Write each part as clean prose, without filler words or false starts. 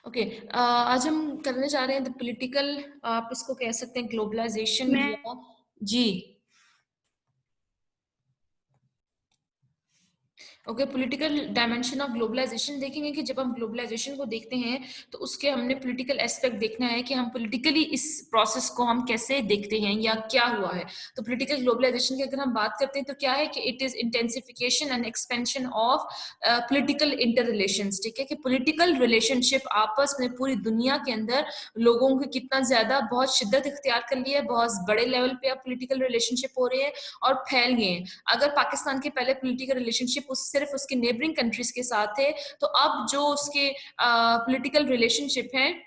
Okay. आज हम करने जा रहे हैं द पॉलिटिकल, आप इसको कह सकते हैं ग्लोबलाइजेशन मैं या जी। Okay, political dimension of globalisation देखेंगे कि जब हम ग्लोबलाइजेशन को देखते हैं तो उसके हमने पॉलिटिकल एस्पेक्ट देखना है कि हम पॉलिटिकली इस प्रोसेस को हम कैसे देखते हैं या क्या हुआ है। तो पॉलिटिकल ग्लोबलाइजेशन की अगर हम बात करते हैं तो क्या है कि it is intensification and expansion of political inter relations. ठीक है, कि पॉलिटिकल रिलेशनशिप आपस में पूरी दुनिया के अंदर लोगों को कितना ज्यादा बहुत शिद्दत इख्तियार कर लिया है, बहुत बड़े लेवल पे अब पॉलिटिकल रिलेशनशिप हो रहे हैं और फैल गए हैं। अगर पाकिस्तान के पहले पॉलिटिकल रिलेशनशिप उस सिर्फ उसके नेबरिंग कंट्रीज के साथ थे, तो अब जो उसके पॉलिटिकल रिलेशनशिप हैं,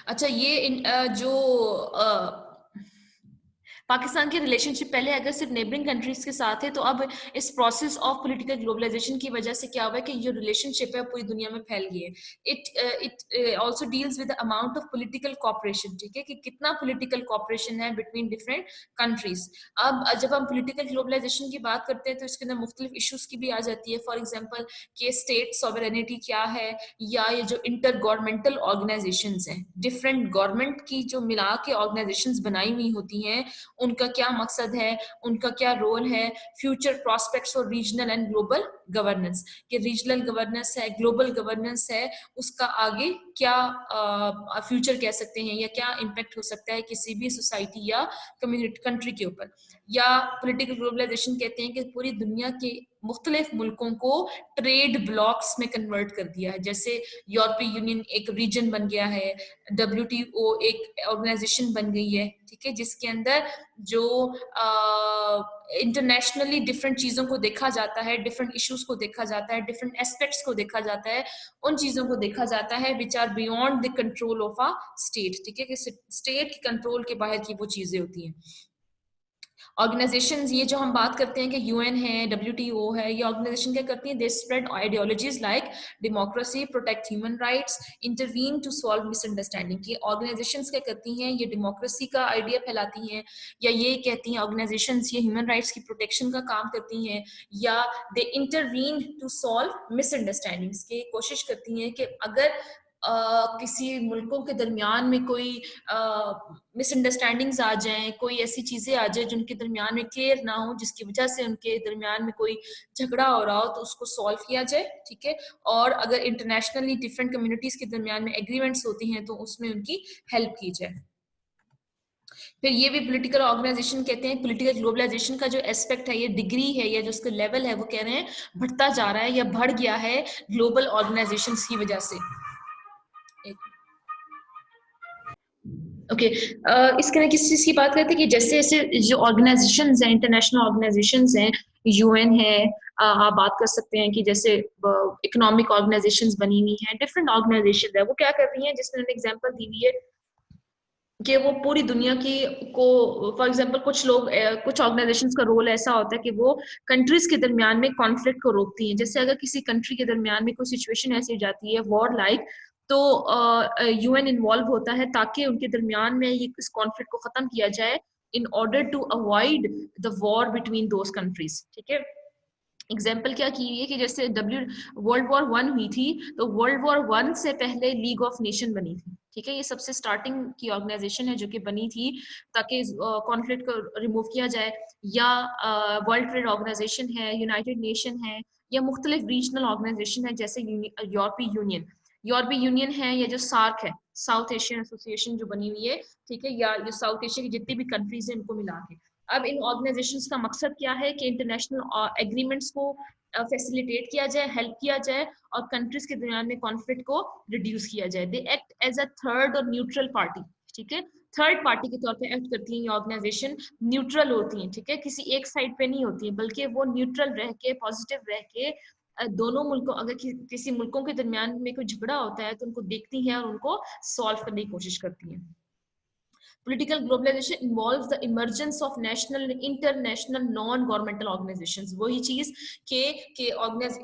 अच्छा ये जो पाकिस्तान के रिलेशनशिप पहले अगर सिर्फ नेबरिंग कंट्रीज के साथ है, तो अब इस प्रोसेस ऑफ पॉलिटिकल ग्लोबलाइजेशन की वजह से क्या हुआ है कि जो रिलेशनशिप है पूरी दुनिया में फैल गई है। It also deals with the amount of political cooperation. ठीक है, कि कितना पॉलिटिकल कॉपरेशन है बिटवीन डिफरेंट कंट्रीज। अब जब हम पॉलिटिकल ग्लोबलाइजेशन की बात करते हैं तो इसके अंदर मुख्तलिफ इशूज की भी आ जाती है। फॉर एग्जाम्पल कि स्टेट सॉवरेनिटी क्या है, या ये जो इंटर गवर्नमेंटल ऑर्गेनाइजेशंस हैं, डिफरेंट गवर्नमेंट की जो मिला के ऑर्गेनाइजेशंस बनाई हुई होती हैं, उनका क्या मकसद है, उनका क्या रोल है, फ्यूचर प्रोस्पेक्ट्स और रीजनल एंड ग्लोबल गवर्नेंस। कि रीजनल गवर्नेंस है, ग्लोबल गवर्नेंस है, उसका आगे क्या फ्यूचर कह सकते हैं या क्या इम्पैक्ट हो सकता है किसी भी सोसाइटी या कम्युनिटी कंट्री के ऊपर। या पॉलिटिकल ग्लोबलाइजेशन कहते हैं कि पूरी दुनिया के मुख्तलिफ मुल्कों को ट्रेड ब्लॉक्स में कन्वर्ट कर दिया है। जैसे यूरोपीय यूनियन एक रीजन बन गया है, WTO एक ऑर्गेनाइजेशन बन गई है। ठीक है, जिसके अंदर जो इंटरनेशनली डिफरेंट चीजों को देखा जाता है, डिफरेंट इश्यूज को देखा जाता है, डिफरेंट एस्पेक्ट्स को देखा जाता है, उन चीजों को देखा जाता है which are beyond the control of a state. ठीक है, कि स्टेट के कंट्रोल के बाहर की वो चीजें होती हैं। ऑर्गेनाइजेशंस, ये जो हम बात करते हैं कि यूएन है, WTO है, ये ऑर्गेनाइजेशन क्या करती हैं? They spread ideologies like democracy, protect human rights, intervene to solve misunderstanding. की ऑर्गेनाइजेशंस क्या करती हैं? ये डेमोक्रेसी का आइडिया फैलाती हैं, या ये कहती हैं ऑर्गेनाइजेशंस ये ह्यूमन राइट्स की प्रोटेक्शन का काम करती हैं, या दे इंटरवीन टू सॉल्व मिसअंडरस्टैंडिंग्स, की कोशिश करती हैं कि अगर किसी मुल्कों के दरमियान में कोई मिसअंडरस्टैंडिंग्स आ जाएं, कोई ऐसी चीजें आ जाए जिनके दरमियान में क्लियर ना हो, जिसकी वजह से उनके दरमियान में कोई झगड़ा हो रहा हो, तो उसको सॉल्व किया जाए। ठीक है, और अगर इंटरनेशनली डिफरेंट कम्युनिटीज के दरमियान में एग्रीमेंट्स होती हैं तो उसमें उनकी हेल्प की जाए। फिर ये भी पॉलिटिकल ऑर्गेनाइजेशन कहते हैं। पॉलिटिकल ग्लोबलाइजेशन का जो एस्पेक्ट है, ये डिग्री है या जो उसका लेवल है, वो कह रहे हैं बढ़ता जा रहा है या बढ़ गया है ग्लोबल ऑर्गेनाइजेशन की वजह से। ओके, इसके ना किस चीज की बात करते हैं कि जैसे जैसे जो ऑर्गेनाइजेशंस हैं, इंटरनेशनल ऑर्गेनाइजेशंस हैं, यूएन है, आप बात कर सकते हैं कि जैसे इकोनॉमिक ऑर्गेनाइजेशंस बनी हुई हैं, डिफरेंट ऑर्गेनाइजेशन है, वो क्या कर रही हैं, जिसमें उन्होंने एग्जांपल दी हुई है कि वो पूरी दुनिया की को, फॉर एग्जांपल कुछ लोग कुछ ऑर्गेनाइजेशंस का रोल ऐसा होता है कि वो कंट्रीज के दरमियान में कॉन्फ्लिक्ट को रोकती हैं। जैसे अगर किसी कंट्री के दरमियान में कोई सिचुएशन ऐसी हो जाती है वॉर लाइक, तो यूएन इन्वॉल्व होता है ताकि उनके दरमियान में ये इस कॉन्फ्लिक्ट को खत्म किया जाए, in order to avoid the war between those countries. ठीक है, एग्जाम्पल क्या की है कि जैसे वर्ल्ड वॉर 1 हुई थी, तो वर्ल्ड वॉर 1 से पहले लीग ऑफ नेशन बनी थी। ठीक है, ये सबसे स्टार्टिंग की ऑर्गेनाइजेशन है जो कि बनी थी ताकि कॉन्फ्लिक्ट को रिमूव किया जाए। या वर्ल्ड ट्रेड ऑर्गेनाइजेशन है, यूनाइटेड नेशन है, या मुख्तलिफ रीजनल ऑर्गेनाइजेशन है जैसे यूरोपीय यूनियन। यूरोपीय यूनियन है, या जो सार्क है, साउथ एशियन एसोसिएशन जो बनी हुई है। ठीक है, या जो साउथ एशिया की जितनी भी कंट्रीज हैं उनको मिला के। अब इन ऑर्गेनाइजेशंस का मकसद क्या है कि इंटरनेशनल एग्रीमेंट्स को फैसिलिटेट किया जाए, हेल्प किया जाए, और कंट्रीज के दरमियान में कॉन्फ्लिक्ट को रिड्यूस किया जाए। They act as a third और न्यूट्रल पार्टी। ठीक है, थर्ड पार्टी के तौर पे एक्ट करती हैं ये ऑर्गेनाइजेशन, न्यूट्रल होती हैं। ठीक है, किसी एक साइड पे नहीं होती है, बल्कि वो न्यूट्रल रह के, पॉजिटिव रह के दोनों मुल्कों, अगर किसी मुल्कों के दरमियान में कोई झगड़ा होता है तो उनको देखती हैं और उनको सॉल्व करने की कोशिश करती हैं। Political globalization involves the emergence of national and international non-governmental organizations। वही चीज के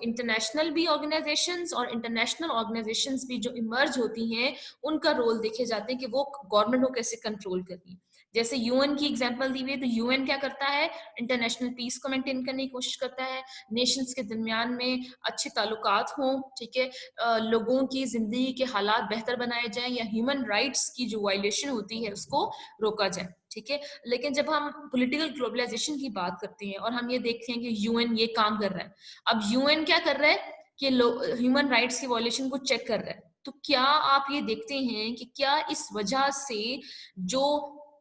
इंटरनेशनल भी ऑर्गेनाइजेशंस और इंटरनेशनल ऑर्गेनाइजेशंस भी जो इमर्ज होती हैं, उनका रोल देखे जाते हैं कि वो गवर्नमेंट को कैसे कंट्रोल कर रही है। जैसे यूएन की एग्जांपल दी हुई है, तो यूएन क्या करता है, इंटरनेशनल पीस को मेंटेन करने की कोशिश करता है, नेशंस के दरमियान में अच्छे ताल्लुकात हों, ठीक है, लोगों की जिंदगी के हालात बेहतर बनाए जाएं, या ह्यूमन राइट्स की जो वायलेशन होती है उसको रोका जाए, ठीक है। लेकिन जब हम पॉलिटिकल ग्लोबलाइजेशन की बात करते हैं और हम ये देखते हैं कि यूएन ये काम कर रहा है, अब यूएन क्या कर रहा है कि ह्यूमन राइट्स की वायलेशन को चेक कर रहा है, तो क्या आप ये देखते हैं कि क्या इस वजह से जो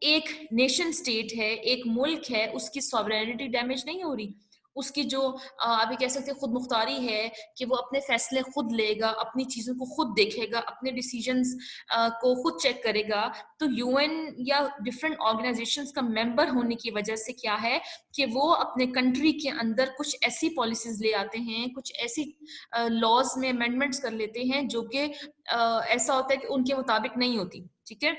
एक नेशन स्टेट है, एक मुल्क है, उसकी सॉवरेनिटी डैमेज नहीं हो रही, उसकी जो आप ये कह सकते हैं खुद मुख्तारी है कि वो अपने फैसले खुद लेगा, अपनी चीजों को खुद देखेगा, अपने डिसीजंस को खुद चेक करेगा। तो यूएन या डिफरेंट ऑर्गेनाइजेशंस का मेंबर होने की वजह से क्या है कि वो अपने कंट्री के अंदर कुछ ऐसी पॉलिसीज ले आते हैं, कुछ ऐसी लॉज में अमेंडमेंट्स कर लेते हैं जो कि ऐसा होता है कि उनके मुताबिक नहीं होती, ठीक है।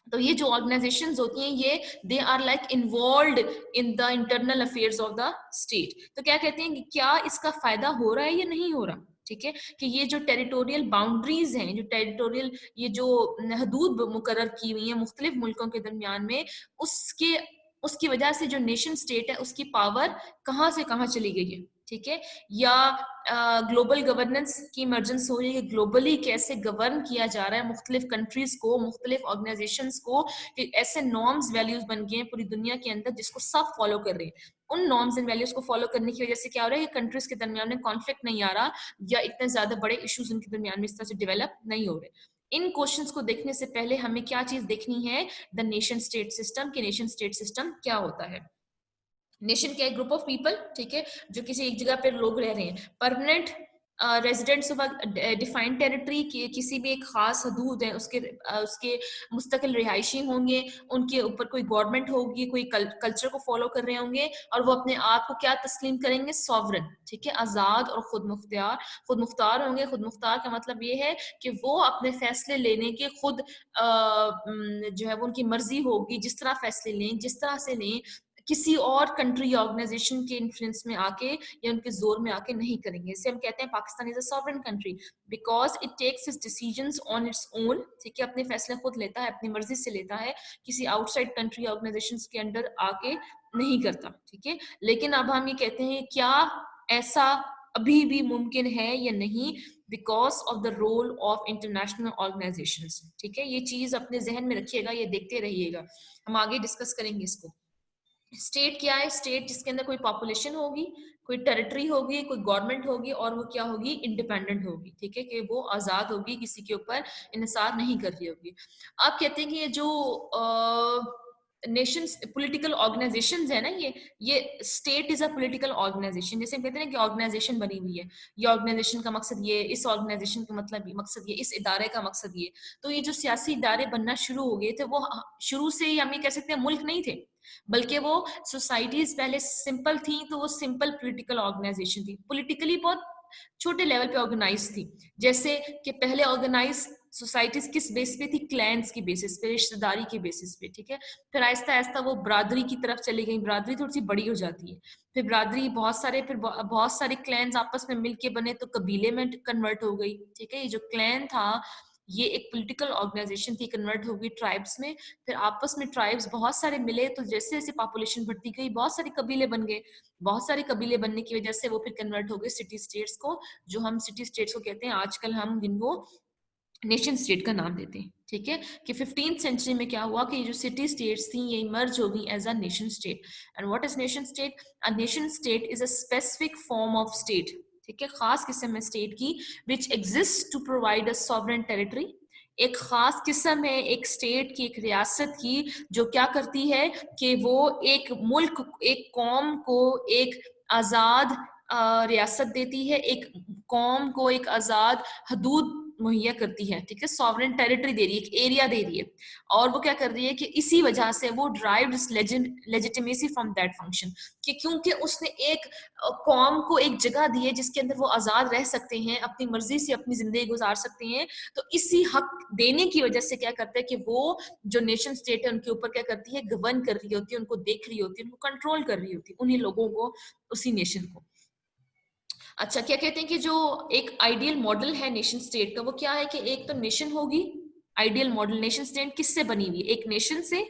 तो ये जो ऑर्गेनाइजेशंस होती हैं ये they are like involved in the internal affairs of the state. तो क्या कहते हैं कि क्या इसका फायदा हो रहा है या नहीं हो रहा, ठीक है, कि ये जो टेरिटोरियल बाउंड्रीज हैं, जो टेरिटोरियल ये जो हदूद मुकर्रर की हुई हैं मुख्तलिफ मुल्कों के दरमियान में, उसके उसकी वजह से जो नेशन स्टेट है उसकी पावर कहाँ से कहाँ चली गई है, ठीक है। या ग्लोबल गवर्नेंस की इमरजेंस हो रही है, ग्लोबली कैसे गवर्न किया जा रहा है मुख्तलिफ कंट्रीज को, मुख्तलिफ ऑर्गेनाइजेशंस को, कि ऐसे नॉर्म्स वैल्यूज बन गए हैं पूरी दुनिया के अंदर जिसको सब फॉलो कर रहे हैं। उन नॉर्म्स एंड वैल्यूज को फॉलो करने की वजह से क्या हो रहा है कि कंट्रीज के दरमियान में कॉन्फ्लिक्ट नहीं आ रहा, या इतने ज्यादा बड़े इश्यूज उनके दरमियान में इस तरह से डेवलप नहीं हो रहे। इन क्वेश्चंस को देखने से पहले हमें क्या चीज देखनी है, द नेशन स्टेट सिस्टम, कि नेशन स्टेट सिस्टम क्या होता है। नेशन क्या है, ग्रुप ऑफ पीपल, ठीक है, जो किसी एक जगह पर लोग रह रहे हैं, permanent residents of defined territory, किसी भी एक खास हदूद है उसके मुस्तकिल रिहायशी होंगे, उनके ऊपर कोई गवर्नमेंट होगी, कोई कल्चर को फॉलो कर रहे होंगे, और वो अपने आप को क्या तस्लीम करेंगे, सॉवरन, ठीक है, आजाद और खुद मुख्तार होंगे। खुद मुख्तार का मतलब ये है कि वो अपने फैसले लेने के खुद जो है वो उनकी मर्जी होगी, जिस तरह फैसले लें, जिस तरह से लें, किसी और कंट्री या ऑर्गेनाइजेशन के इन्फ्लुएंस में आके या उनके जोर में आके नहीं करेंगे। इसे हम कहते हैं Pakistan is a sovereign country because it takes its decisions on its own, ठीक है, अपने फैसले खुद लेता है, अपनी मर्जी से लेता है, किसी आउटसाइड कंट्री या ऑर्गेनाइजेशन के अंडर आके नहीं करता, ठीक है। लेकिन अब हम ये कहते हैं क्या ऐसा अभी भी मुमकिन है या नहीं, because of the role of international organisations, ठीक है। ये चीज अपने जहन में रखिएगा, ये देखते रहिएगा, हम आगे डिस्कस करेंगे इसको। स्टेट क्या है, स्टेट जिसके अंदर कोई पॉपुलेशन होगी, कोई टेरिटरी होगी, कोई गवर्नमेंट होगी, और वो क्या होगी, इंडिपेंडेंट होगी, ठीक है, कि वो आजाद होगी, किसी के ऊपर इन्हिसार नहीं कर रही होगी। आप कहते हैं कि ये जो नेशंस पॉलिटिकल ऑर्गेनाइजेशंस है ना, ये state is a political organisation. जैसे हम कहते हैं ना कि ऑर्गेनाइजेशन बनी हुई है, ये ऑर्गेनाइजेशन का मकसद ये, इस ऑर्गेनाइजेशन का मतलब मकसद ये, इस इदारे का मकसद ये। तो ये जो सियासी इदारे बनना शुरू हो गए थे, वो शुरू से ही हम ये कह सकते हैं मुल्क नहीं थे, बल्कि वो सोसाइटीज पहले सिंपल थी, तो वो सिंपल पॉलिटिकल ऑर्गेनाइजेशन थी, पॉलिटिकली बहुत छोटे लेवल पे ऑर्गेनाइज थी। जैसे कि पहले ऑर्गेनाइज सोसाइटीज किस बेस पे थी, क्लैंस की बेसिस पे, रिश्तेदारी के बेसिस पे, ठीक है। फिर आहिस्ता आहिस्ता वो बरादरी की तरफ चली गई, बरादरी थोड़ी सी बड़ी हो जाती है, फिर बरादरी बहुत सारे क्लैंस आपस में मिलके बने तो कबीले में कन्वर्ट हो गई, ठीक है। ये जो क्लैन था ये एक पॉलिटिकल ऑर्गेनाइजेशन थी, कन्वर्ट हो गई ट्राइब्स में, फिर आपस में ट्राइब्स बहुत सारे मिले, तो जैसे जैसे पॉपुलेशन बढ़ती गई बहुत सारे कबीले बन गए, बहुत सारे कबीले बनने की वजह से वो फिर कन्वर्ट हो गए सिटी स्टेट्स को, जो हम सिटी स्टेट्स को कहते हैं आजकल हम जिनको नेशन स्टेट का नाम देते हैं, ठीक है। कि 15th सेंचुरी में क्या हुआ कि ये जो सिटी स्टेट्स थी ये इमर्ज हो गई as a nation state. And what is nation state, a nation state is a specific form of state, ठीक है, खास किस्म है स्टेट की, which exist to provide a sovereign territory, एक खास किस्म है एक स्टेट की, एक रियासत की, जो क्या करती है कि वो एक मुल्क, एक कौम को एक आजाद रियासत देती है, एक कौम को एक आजाद हदूद मुहैया करती है, ठीक है, सॉवरेन टेरिटरी दे रही है, एक एरिया दे रही है, और वो क्या कर रही है कि इसी वजह से वो drives legitimacy from that function, कि क्योंकि उसने एक कौम को एक जगह दी है जिसके अंदर वो आजाद रह सकते हैं, अपनी मर्जी से अपनी जिंदगी गुजार सकते हैं, तो इसी हक देने की वजह से क्या करते हैं कि वो जो नेशन स्टेट है उनके ऊपर क्या करती है, गवर्न कर रही होती है, उनको देख रही होती है, उनको कंट्रोल कर रही होती है, उन्हीं लोगों को, उसी नेशन को। अच्छा, क्या कहते हैं कि जो एक आइडियल मॉडल है नेशन स्टेट का, वो क्या है कि एक तो नेशन होगी, आइडियल मॉडल नेशन स्टेट किससे बनी हुई है, एक नेशन से,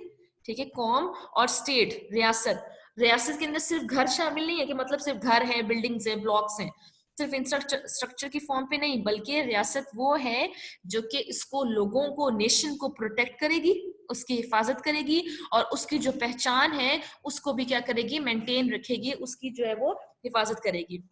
ठीक है, कौम और स्टेट, रियासत। रियासत के अंदर सिर्फ घर शामिल नहीं है कि मतलब सिर्फ घर है, बिल्डिंग्स है, ब्लॉक्स हैं, सिर्फ इंफ्रास्ट्रक्चर की फॉर्म पे नहीं, बल्कि रियासत वो है जो कि इसको, लोगों को, नेशन को प्रोटेक्ट करेगी, उसकी हिफाजत करेगी, और उसकी जो पहचान है उसको भी क्या करेगी, मेंटेन रखेगी, उसकी जो है वो हिफाजत करेगी।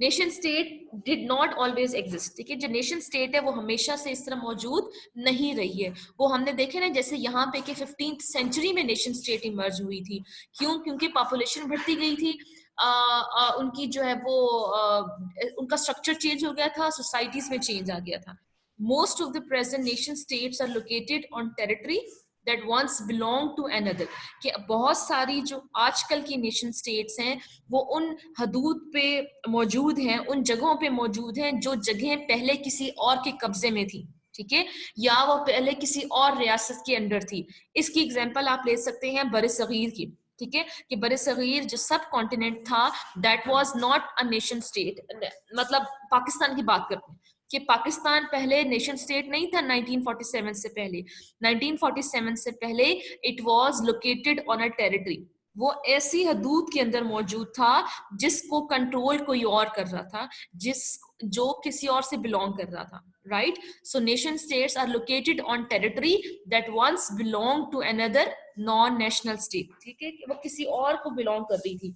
Nation state did not always exist, ठीक है, जो नेशन स्टेट है वो हमेशा से इस तरह मौजूद नहीं रही है। वो हमने देखे ना, जैसे यहाँ पे कि 15th सेंचुरी में नेशन स्टेट इमर्ज हुई थी। क्यों? क्योंकि पॉपुलेशन बढ़ती गई थी, उनकी जो है वो उनका स्ट्रक्चर चेंज हो गया था, सोसाइटीज में चेंज आ गया था। Most of the present nation states are located on territory that once belonged to another, कि बहुत सारी जो आजकल की नेशन स्टेट्स हैं वो उन हदूद पे मौजूद हैं, उन जगहों पे मौजूद हैं जो जगहें पहले किसी और के कब्जे में थी, ठीक है, या वो पहले किसी और रियासत के अंडर थी। इसकी एग्जांपल आप ले सकते हैं बरे सगीर की, ठीक है, कि बरे सगीर जो सब कॉन्टिनेंट था that was not a nation state, मतलब पाकिस्तान की बात करते हैं कि पाकिस्तान पहले नेशन स्टेट नहीं था 1947 से पहले। 1947 से पहले it was located on a territory, वो ऐसी हदूद के अंदर मौजूद था जिसको कंट्रोल कोई और कर रहा था, जिस जो किसी और से बिलोंग कर रहा था, right. So nation states are located on territory that once belong to another non national state, ठीक है, वो किसी और को बिलोंग कर रही थी।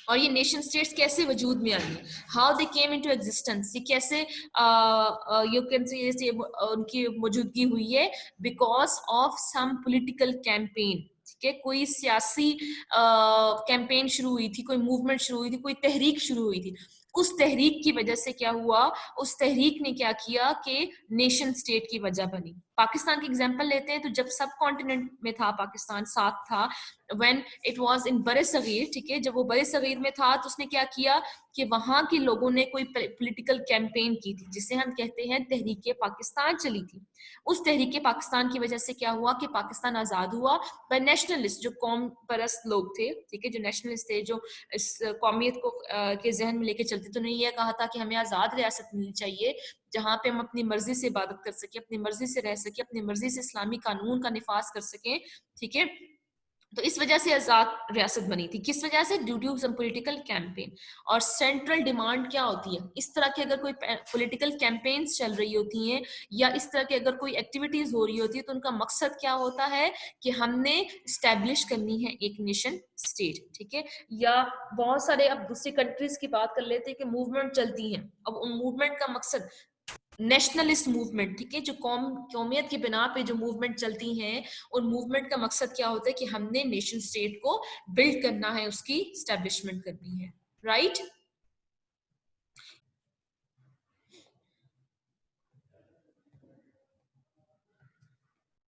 और ये नेशन स्टेट्स कैसे वजूद में आई, how they came into existence, ये कैसे यू कैन से उनकी मौजूदगी हुई है, because of some political campaign, ठीक है, कोई सियासी कैंपेन शुरू हुई थी, कोई मूवमेंट शुरू हुई थी, कोई तहरीक शुरू हुई थी। उस तहरीक की वजह से क्या हुआ, उस तहरीक ने क्या किया कि नेशन स्टेट की वजह बनी। पाकिस्तान की एग्जांपल लेते हैं तो जब सब कॉन्टिनेंट में था, पाकिस्तान साथ था, व्हेन इट वाज इन बरे सगीर, ठीक है, जब वो बरे सगीर में था तो उसने क्या किया कि वहां के लोगों ने कोई पॉलिटिकल कैंपेन की थी जिसे हम कहते हैं तहरीक पाकिस्तान चली थी। उस तहरीक पाकिस्तान की वजह से क्या हुआ कि पाकिस्तान आजाद हुआ। पर नेशनलिस्ट जो कौम परस्त लोग थे, ठीक है, जो नेशनलिस्ट थे, जो इस कौमियत को के जहन में लेके चलते, तो नहीं ये कहा था कि हमें आजाद रियासत मिलनी चाहिए जहां पे हम अपनी मर्जी से इबादत कर सके, अपनी मर्जी से रह सके, अपनी मर्जी से इस्लामी कानून का निफाज कर सके, ठीक है। तो इस वजह से आजाद रियासत बनी थी। किस वजह से? Due to some political campaign. और सेंट्रल डिमांड क्या होती है इस तरह की, अगर कोई पॉलिटिकल कैंपेन्स चल रही होती हैं या इस तरह की अगर कोई एक्टिविटीज हो रही होती है, तो उनका मकसद क्या होता है कि हमने स्टैब्लिश करनी है एक नेशन स्टेट, ठीक है। या बहुत सारे, अब दूसरी कंट्रीज की बात कर लेते हैं कि मूवमेंट चलती हैं, अब उन मूवमेंट का मकसद नेशनलिस्ट मूवमेंट, ठीक है, जो कौमियत की बिना पे जो मूवमेंट चलती हैं, उन मूवमेंट का मकसद क्या होता है कि हमने नेशन स्टेट को बिल्ड करना है, उसकी स्टैब्लिशमेंट करनी है, राइट।